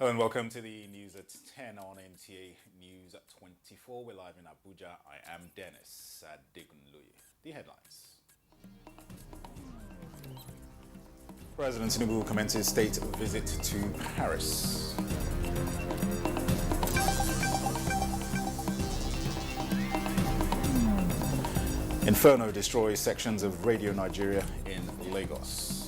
Hello and welcome to the news at 10 on NTA News at 24. We're live in Abuja. I am Dennis Adegunloye. The headlines. President Tinubu commences state visit to Paris. Inferno destroys sections of Radio Nigeria in Lagos.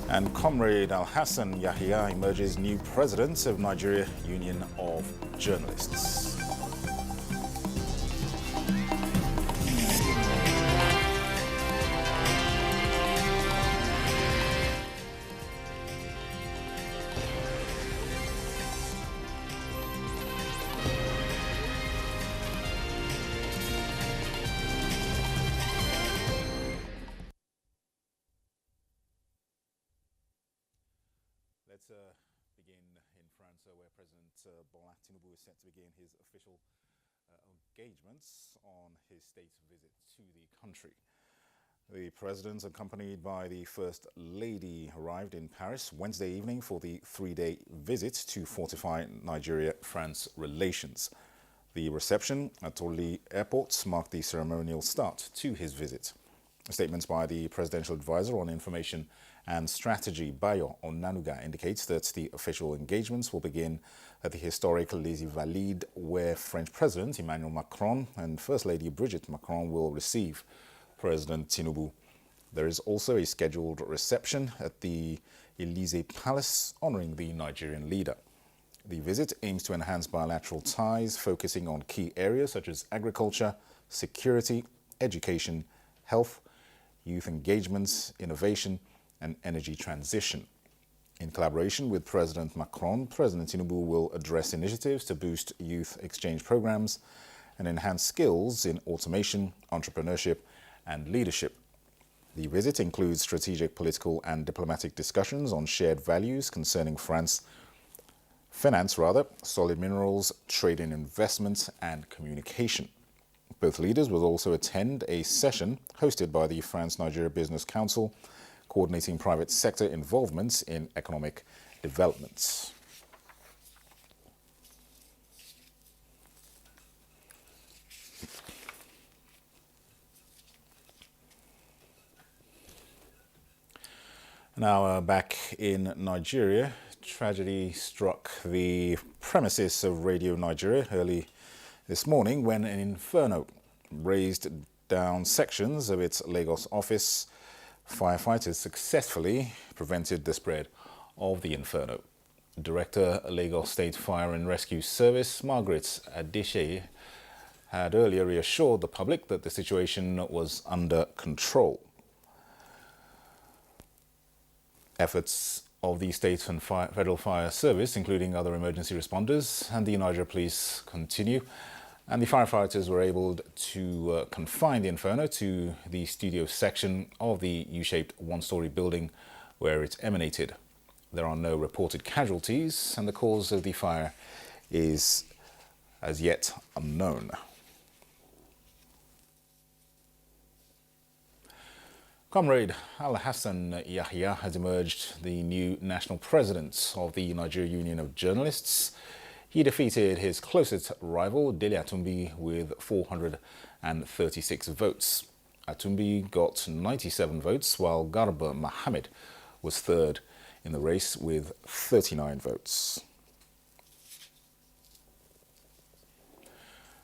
And Comrade Al-Hassan Yahya emerges new president of Nigeria Union of Journalists. Let's begin in France, where President Bola Tinubu is set to begin his official engagements on his state visit to the country. The president, accompanied by the First Lady, arrived in Paris Wednesday evening for the three-day visit to fortify Nigeria-France relations. The reception at Orly Airport marked the ceremonial start to his visit. Statements by the presidential advisor on information and strategy, Bayo Onanuga, indicates that the official engagements will begin at the historic Les Invalides, where French President Emmanuel Macron and First Lady Brigitte Macron will receive President Tinubu. There is also a scheduled reception at the Élysée Palace honoring the Nigerian leader. The visit aims to enhance bilateral ties, focusing on key areas such as agriculture, security, education, health, youth engagements, innovation, and energy transition. In collaboration with President Macron, President Tinubu will address initiatives to boost youth exchange programs and enhance skills in automation, entrepreneurship, and leadership. The visit includes strategic political and diplomatic discussions on shared values concerning finance, solid minerals, trade and investment, and communication. Both leaders will also attend a session hosted by the France-Nigeria Business Council, coordinating private sector involvement in economic development. Now back in Nigeria, tragedy struck the premises of Radio Nigeria early this morning when an inferno razed down sections of its Lagos office. Firefighters successfully prevented the spread of the inferno. Director, Lagos State Fire and Rescue Service, Margaret Adeseye, had earlier reassured the public that the situation was under control. Efforts of the State and Federal Fire Service, including other emergency responders and the Niger Police, continue, and the firefighters were able to confine the inferno to the studio section of the U-shaped one-story building where it emanated. There are no reported casualties, and the cause of the fire is as yet unknown. Comrade Al-Hassan Yahya has emerged the new national president of the Nigerian Union of Journalists. He defeated his closest rival, Dele Atumbi, with 436 votes. Atumbi got 97 votes, while Garba Mohammed was third in the race with 39 votes.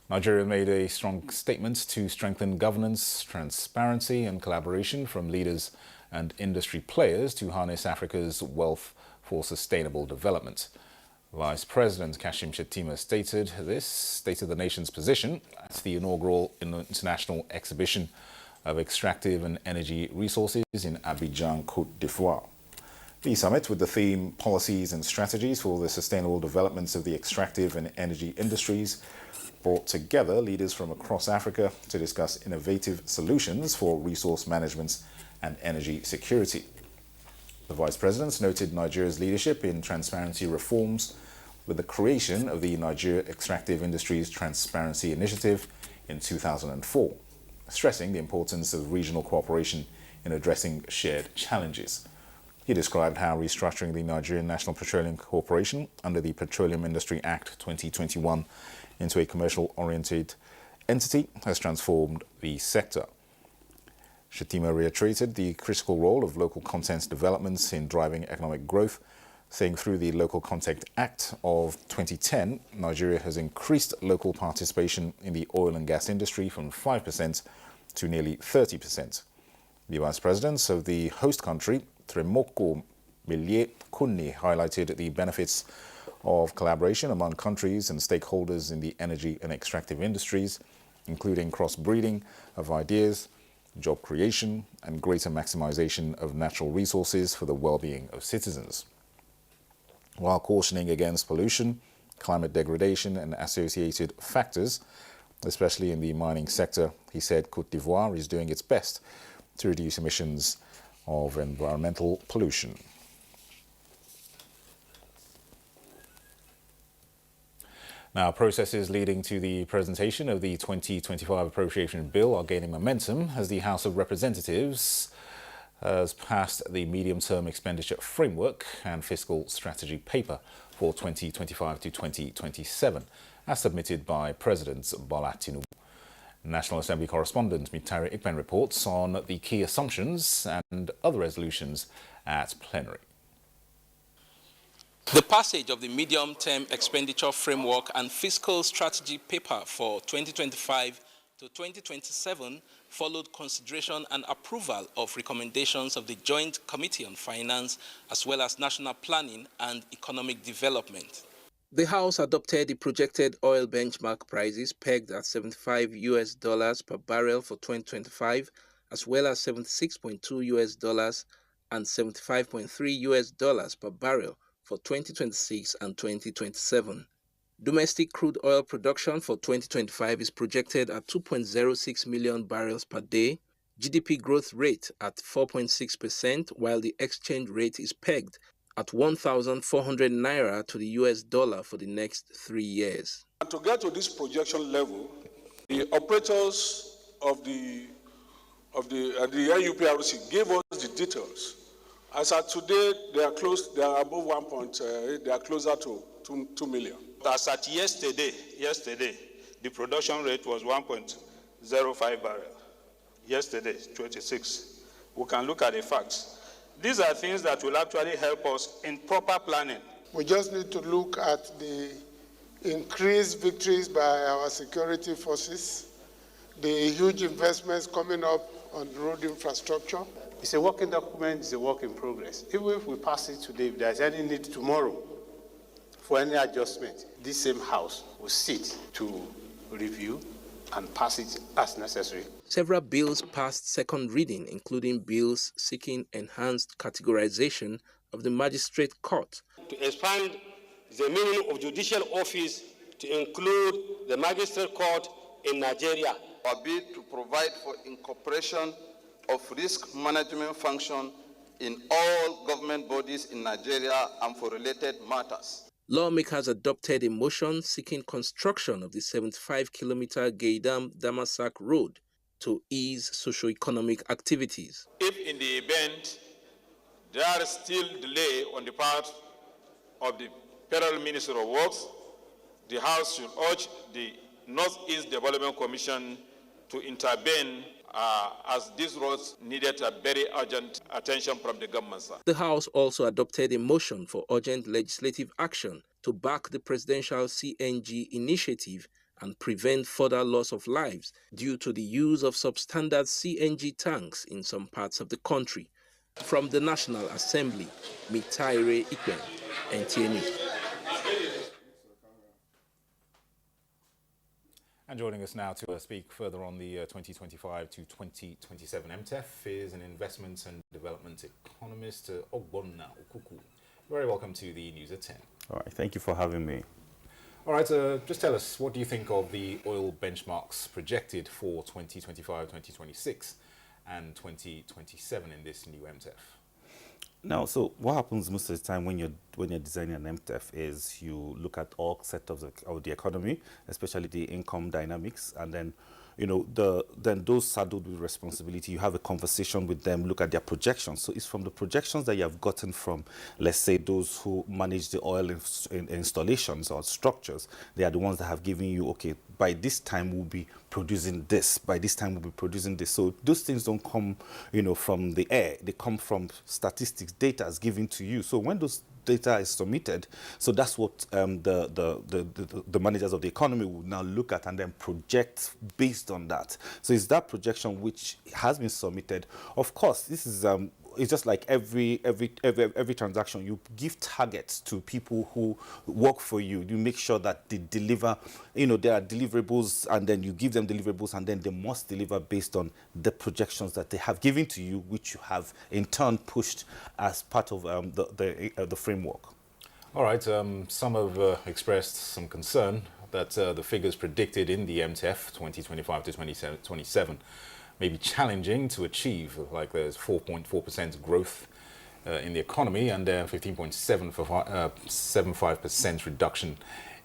Nigeria made a strong statement to strengthen governance, transparency and collaboration from leaders and industry players to harness Africa's wealth for sustainable development. Vice President Kashim Shettima stated the nation's position at the inaugural international exhibition of extractive and energy resources in Abidjan, Côte d'Ivoire. The summit, with the theme Policies and Strategies for the Sustainable Developments of the Extractive and Energy Industries, brought together leaders from across Africa to discuss innovative solutions for resource management and energy security. The Vice President noted Nigeria's leadership in transparency reforms with the creation of the Nigeria Extractive Industries Transparency Initiative in 2004. stressing the importance of regional cooperation in addressing shared challenges. He described how restructuring the Nigerian National Petroleum Corporation under the Petroleum Industry Act 2021 into a commercial-oriented entity has transformed the sector. Shettima reiterated the critical role of local content developments in driving economic growth, saying through the Local Content Act of 2010, Nigeria has increased local participation in the oil and gas industry from 5% to nearly 30%. The vice president of the host country, Tremoko Melie Kunni, highlighted the benefits of collaboration among countries and stakeholders in the energy and extractive industries, including cross-breeding of ideas, job creation, and greater maximization of natural resources for the well-being of citizens. While cautioning against pollution, climate degradation, and associated factors, especially in the mining sector, he said Côte d'Ivoire is doing its best to reduce emissions of environmental pollution. Now, processes leading to the presentation of the 2025 appropriation bill are gaining momentum as the House of Representatives has passed the medium-term expenditure framework and fiscal strategy paper for 2025 to 2027, as submitted by President Bola Tinubu. National Assembly correspondent Mitari Ikpen reports on the key assumptions and other resolutions at plenary. The passage of the medium-term expenditure framework and fiscal strategy paper for 2025 to 2027 followed consideration and approval of recommendations of the Joint Committee on Finance as well as National Planning and Economic Development. The House adopted the projected oil benchmark prices pegged at $75 per barrel for 2025, as well as $76.2 and $75.3 per barrel for 2026 and 2027. Domestic crude oil production for 2025 is projected at 2.06 million barrels per day, GDP growth rate at 4.6%, while the exchange rate is pegged at 1,400 naira to the US dollar for the next 3 years. And to get to this projection level, the operators of the NUPRC gave us the details. As at today, they are above 1. They are closer to 2 million. As at yesterday, the production rate was 1.05 barrel. Yesterday, 26. We can look at the facts. These are things that will actually help us in proper planning. We just need to look at the increased victories by our security forces, the huge investments coming up on road infrastructure. It's a working document, it's a work in progress. Even if we pass it today, if there's any need tomorrow for any adjustment, this same House will sit to review and pass it as necessary. Several bills passed second reading, including bills seeking enhanced categorization of the magistrate court. To expand the meaning of judicial office to include the magistrate court in Nigeria. A bid to provide for incorporation of risk management function in all government bodies in Nigeria and for related matters. Lawmakers adopted a motion seeking construction of the 75-kilometer Gaidam-Damasak road to ease socio-economic activities. If in the event there is still delay on the part of the Federal Ministry of Works, the House should urge the Northeast Development Commission to intervene as these roads needed a very urgent attention from the government. The House also adopted a motion for urgent legislative action to back the presidential CNG initiative and prevent further loss of lives due to the use of substandard CNG tanks in some parts of the country. From the National Assembly, Mitari Ikpen, NTA News. And joining us now to speak further on the 2025 to 2027 MTEF is an investment and development economist, Ogbonna Okuku. Very welcome to the News at 10. All right, thank you for having me. All right, just tell us, what do you think of the oil benchmarks projected for 2025, 2026 and 2027 in this new MTEF? Now, so what happens most of the time when you're designing an MTEF is you look at all sectors of the economy, especially the income dynamics, and then then those saddled with responsibility, you have a conversation with them, look at their projections. So it's from the projections that you have gotten from, let's say, those who manage the oil installations or structures. They are the ones that have given you, okay, by this time we'll be producing this, by this time we'll be producing this. So those things don't come, from the air. They come from statistics, data is given to you. So when those data is submitted, so that's what the managers of the economy will now look at and then project based on that. So it's that projection which has been submitted. Of course, this is it's just like every transaction. You give targets to people who work for you. You make sure that they deliver. There are deliverables, and then you give them deliverables, and then they must deliver based on the projections that they have given to you, which you have in turn pushed as part of the framework. All right. Some have expressed some concern that the figures predicted in the MTF 2025 to 2027 may be challenging to achieve, like there's 4.4% growth in the economy and 15.75% reduction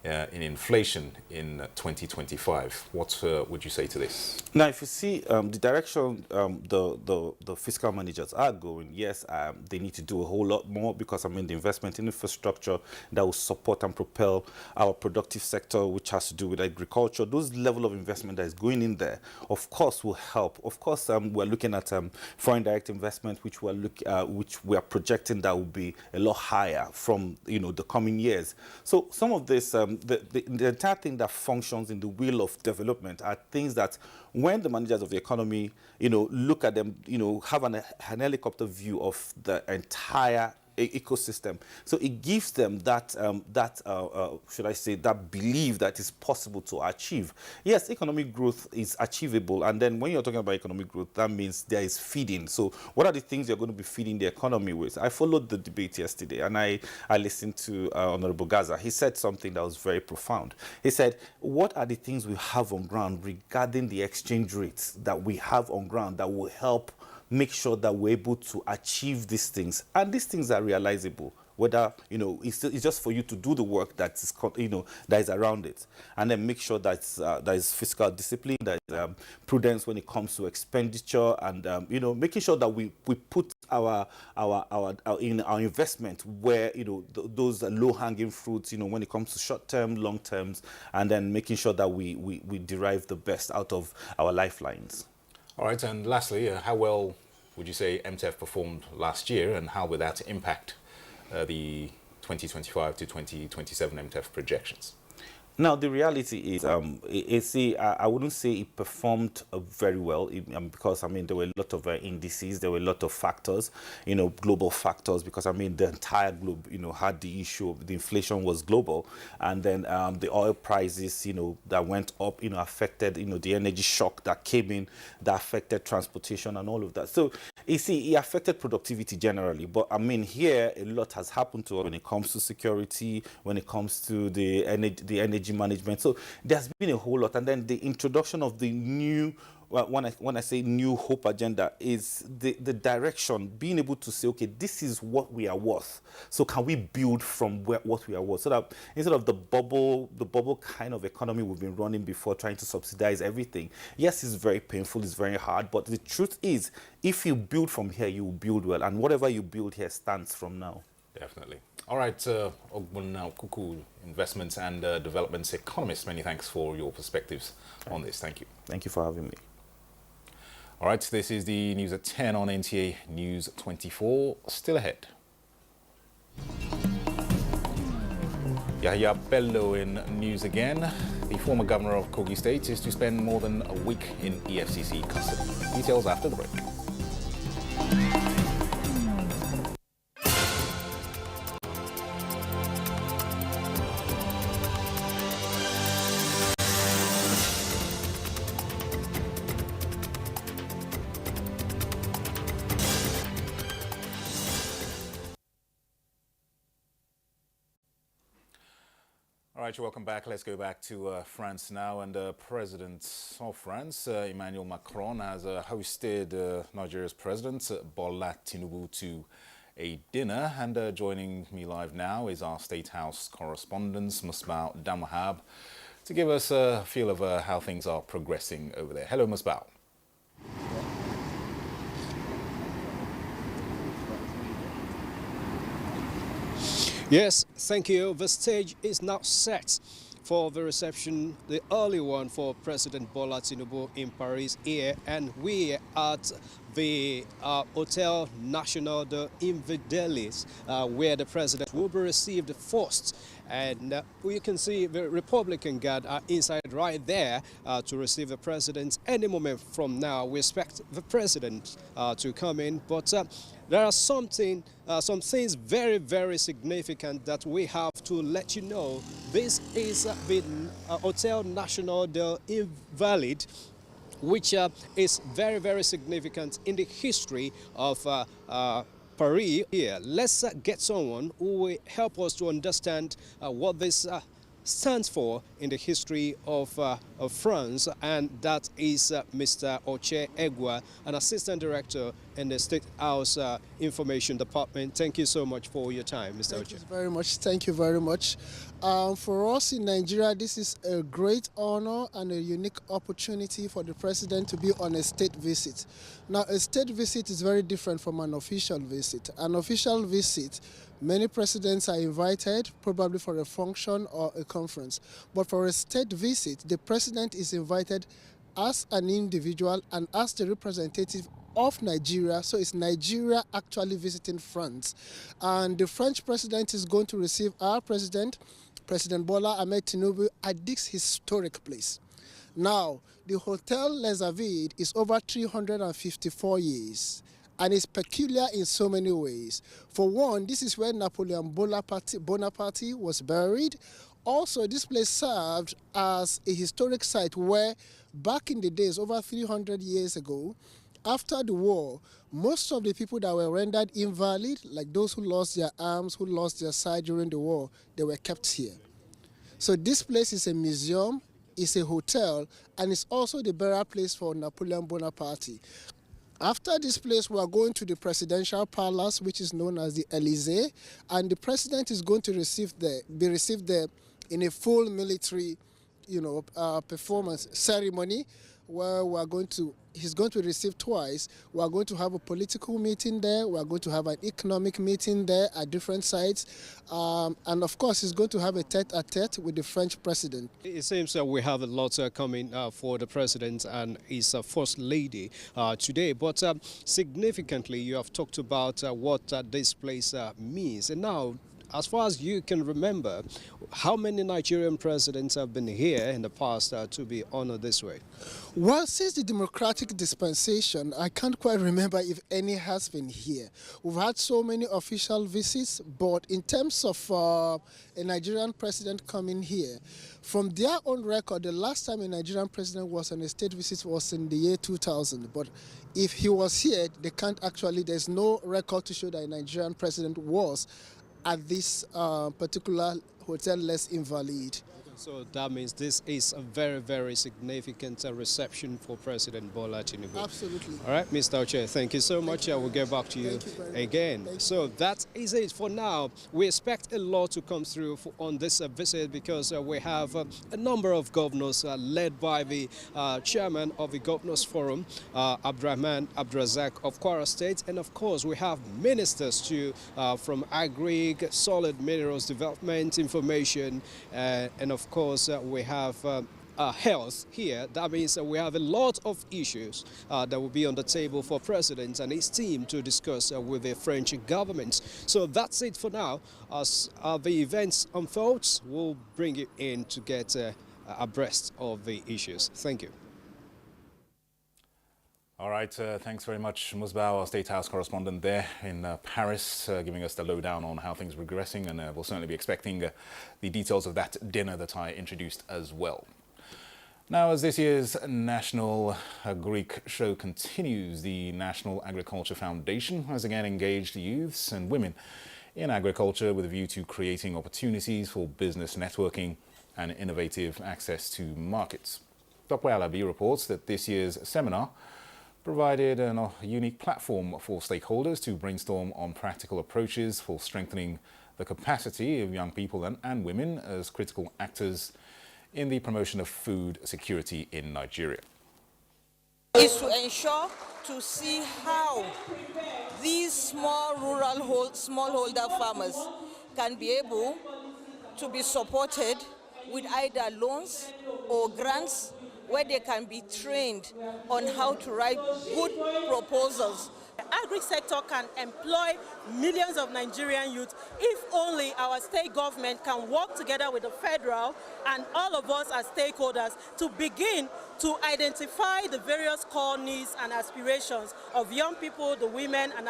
in inflation in 2025. What would you say to this? Now, if you see the direction the fiscal managers are going, yes, they need to do a whole lot more because, the investment in infrastructure that will support and propel our productive sector, which has to do with agriculture, those level of investment that is going in there, of course, will help. Of course, we're looking at foreign direct investment, which we are projecting that will be a lot higher from, the coming years. So some of this, the entire thing that functions in the wheel of development are things that when the managers of the economy, look at them, have an helicopter view of the entire ecosystem. So it gives them that, should I say, that belief that it's possible to achieve. Yes, economic growth is achievable. And then when you're talking about economic growth, that means there is feeding. So what are the things you're going to be feeding the economy with? I followed the debate yesterday, and I listened to Honorable Gaza. He said something that was very profound. He said, what are the things we have on ground regarding the exchange rates that we have on ground that will help make sure that we're able to achieve these things, and these things are realizable, whether it's just for you to do the work that is that is around it, and then make sure that there is fiscal discipline, that is prudence when it comes to expenditure, and making sure that we put our investment where those low-hanging fruits, when it comes to short-term, long-terms, and then making sure that we derive the best out of our lifelines. All right, and lastly, how well would you say MTF performed last year, and how would that impact the 2025 to 2027 MTF projections? Now, the reality is, I wouldn't say it performed very well because, there were a lot of indices, there were a lot of factors, global factors, because, the entire globe, had the issue of the inflation was global. And then the oil prices, that went up, affected, the energy shock that came in, that affected transportation and all of that. So, it affected productivity generally. But, here, a lot has happened to us when it comes to security, when it comes to the energy management. So there's been a whole lot. And then the introduction of the new, when I say new hope agenda, is the direction, being able to say, okay, this is what we are worth. So can we build from what we are worth? So that instead of the bubble kind of economy we've been running before, trying to subsidize everything. Yes, it's very painful, it's very hard, but the truth is, if you build from here, you will build well. And whatever you build here stands from now. Definitely. All right, Ogbonna Kuku, investments and developments economist, many thanks for your perspectives on this. Thank you. Thank you for having me. All right, this is the news at 10 on NTA News 24. Still ahead. Yahya Bello in news again. The former governor of Kogi State is to spend more than a week in EFCC custody. Details after the break. All right, welcome back. Let's go back to France now. And President of France, Emmanuel Macron, has hosted Nigeria's President Bola Tinubu to a dinner. And joining me live now is our State House correspondent, Musbah Damahab. to give us a feel of how things are progressing over there. Hello, Musbao. Yes, thank you. The stage is now set for the reception, the early one for President Bola Tinubu in Paris here, and we at the Hotel National de Invalides, where the president will be received first. And you can see the Republican Guard are inside right there to receive the president any moment from now. We expect the president to come in, but there are some things very, very significant that we have to let you know. This is the Hotel National de Invalides, which is very, very significant in the history of Paris here. Let's get someone who will help us to understand what this stands for in the history of France, and that is Mr. Oche Egwa, an assistant director in the State House Information Department. Thank you so much for your time, Mr. Oche. Thank you very much. Thank you very much. For us in Nigeria, this is a great honor and a unique opportunity for the president to be on a state visit. Now, a state visit is very different from an official visit. An official visit, many presidents are invited, probably for a function or a conference. But for a state visit, the president is invited as an individual and as the representative of Nigeria. So it's Nigeria actually visiting France. And the French president is going to receive our president, President Bola Ahmed Tinubu, at this historic place. Now, the Hotel Les Avides is over 354 years. And it's peculiar in so many ways. For one, this is where Napoleon Bonaparte was buried. Also, this place served as a historic site where, back in the days, over 300 years ago, after the war, most of the people that were rendered invalid, like those who lost their arms, who lost their sight during the war, they were kept here. So this place is a museum, it's a hotel, and it's also the burial place for Napoleon Bonaparte. After this place, we are going to the presidential palace, which is known as the Élysée, and the president is going to be received there in a full military, performance ceremony, where he's going to receive twice. We are going to have a political meeting there. We are going to have an economic meeting there at different sites. And of course, he's going to have a tete-a-tete with the French president. It seems that we have a lot coming for the president and his first lady today. But significantly, you have talked about what this place means. And now, as far as you can remember, how many Nigerian presidents have been here in the past to be honored this way? Well, since the democratic dispensation, I can't quite remember if any has been here. We've had so many official visits, but in terms of a Nigerian president coming here, from their own record, the last time a Nigerian president was on a state visit was in the year 2000. But if he was here, there's no record to show that a Nigerian president was at this particular Hotel Les Invalides. So that means this is a very, very significant reception for President Bola Tinubu. Absolutely. All right, Mr. Oche, thank you so much. I will get back to you again. So that is it for now. We expect a lot to come through on this visit because we have a number of governors led by the chairman of the Governors Forum, Abdurrahman Abdurazak of Kwara State. And of course, we have ministers too from Agri, Solid Minerals Development, Information, and of course, we have health here. That means we have a lot of issues that will be on the table for President and his team to discuss with the French government. So that's it for now. As the events unfolds, we'll bring you in to get abreast of the issues. Thank you. All right, thanks very much, Musbao, our State House correspondent there in Paris, giving us the lowdown on how things are progressing, and we'll certainly be expecting the details of that dinner that I introduced as well. Now, as this year's National Greek Show continues, the National Agriculture Foundation has again engaged youths and women in agriculture with a view to creating opportunities for business networking and innovative access to markets. Dr. Alabi reports that this year's seminar provided a unique platform for stakeholders to brainstorm on practical approaches for strengthening the capacity of young people and women as critical actors in the promotion of food security in Nigeria. Is to ensure to see how these small rural smallholder farmers can be able to be supported with either loans or grants where they can be trained on how to write good proposals. The agri-sector can employ millions of Nigerian youth if only our state government can work together with the federal and all of us as stakeholders to begin to identify the various core needs and aspirations of young people, the women and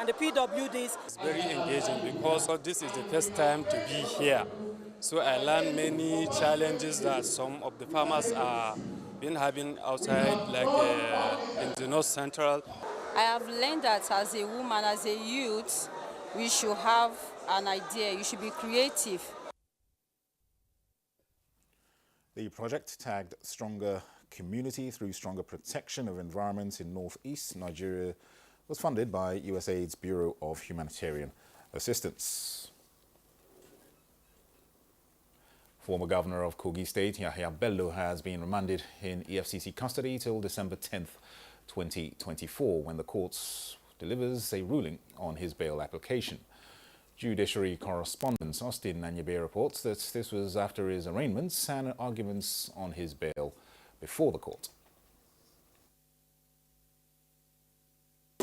the PWDs. It's very engaging because this is the first time to be here. So I learned many challenges that some of the farmers are been having outside, like in the North Central. I have learned that as a woman, as a youth, we should have an idea. You should be creative. The project, tagged Stronger Community Through Stronger Protection of Environment in Northeast Nigeria, was funded by USAID's Bureau of Humanitarian Assistance. Former Governor of Kogi State, Yahya Bello, has been remanded in EFCC custody till December 10th, 2024, when the court delivers a ruling on his bail application. Judiciary correspondent Austin Nanyebe reports that this was after his arraignments and arguments on his bail before the court.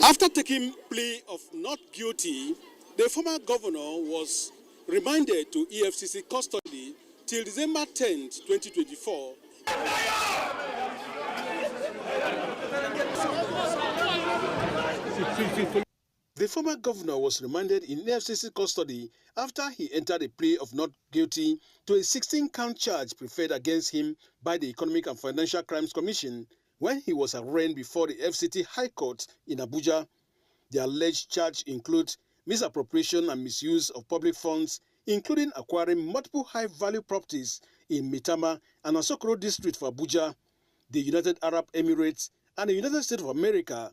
After taking plea of not guilty, the former governor was remanded to EFCC custody till December 10th, 2024. The former governor was remanded in EFCC custody after he entered a plea of not guilty to a 16-count charge preferred against him by the Economic and Financial Crimes Commission when he was arraigned before the FCT High Court in Abuja. The alleged charge includes misappropriation and misuse of public funds, including acquiring multiple high-value properties in Mitama and Asokoro district for Abuja, the United Arab Emirates, and the United States of America.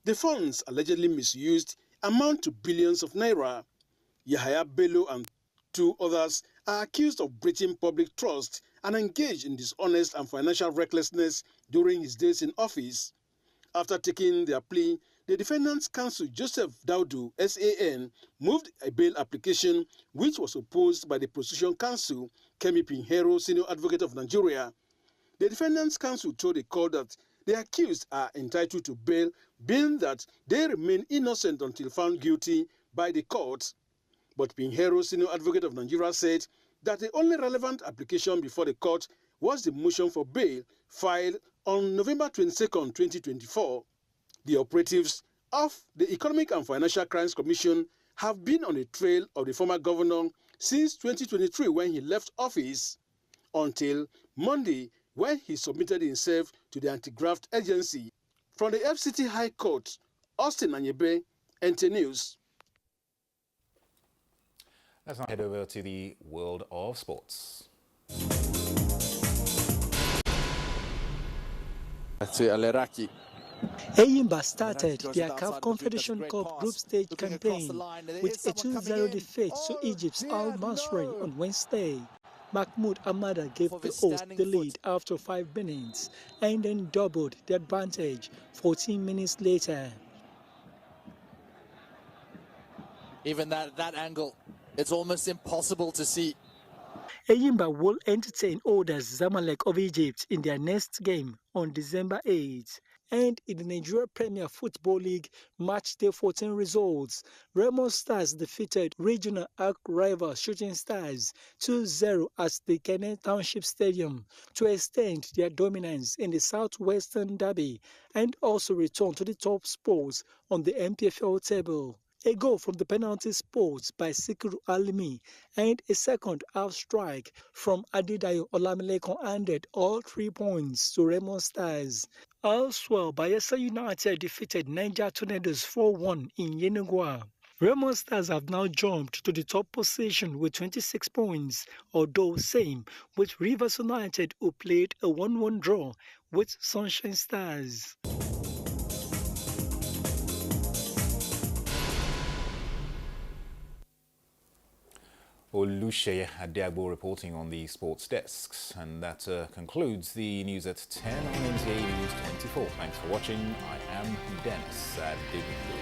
The funds allegedly misused amount to billions of naira. Yahya Bello and two others are accused of breaching public trust and engaged in dishonest and financial recklessness during his days in office. After taking their plea, the defendants' counsel Joseph Daudu, SAN, moved a bail application which was opposed by the prosecution counsel, Kemi Pinheiro, Senior Advocate of Nigeria. The defendants' counsel told the court that the accused are entitled to bail, being that they remain innocent until found guilty by the court. But Pinheiro, Senior Advocate of Nigeria, said that the only relevant application before the court was the motion for bail filed on November 22nd, 2024. The operatives of the Economic and Financial Crimes Commission have been on the trail of the former governor since 2023 when he left office, until Monday when he submitted himself to the anti-graft agency. From the FCT High Court, Austin Nanyebe, NTA News. Let's now head over to the world of sports. Eyimba started their CAF Confederation Cup group stage campaign with a 2-0 defeat to Egypt's Al Masry on Wednesday. Mahmoud Amada gave the host the lead after 5 minutes and then doubled the advantage 14 minutes later. Even that angle, it's almost impossible to see. Eyimba will entertain Odas Zamalek of Egypt in their next game on December 8th. And in the Nigeria Premier Football League Matchday 14 results, Remo Stars defeated regional arch rival Shooting Stars 2-0 at the Kenneth Township Stadium to extend their dominance in the Southwestern Derby and also return to the top spots on the MPFL table. A goal from the penalty spot by Sikiru Alimi and a second half strike from Adedayo Olamilekon handed all 3 points to Remo Stars. Elsewhere, Bayelsa United defeated Niger Tornadoes 4-1 in Yenagoa. Remo Stars have now jumped to the top position with 26 points, although same with Rivers United, who played a 1-1 draw with Sunshine Stars. Oluseye Adiagbo reporting on the sports desks. And that concludes the news at 10 on NTA News 24. Thanks for watching. I am Dennis Adigbo.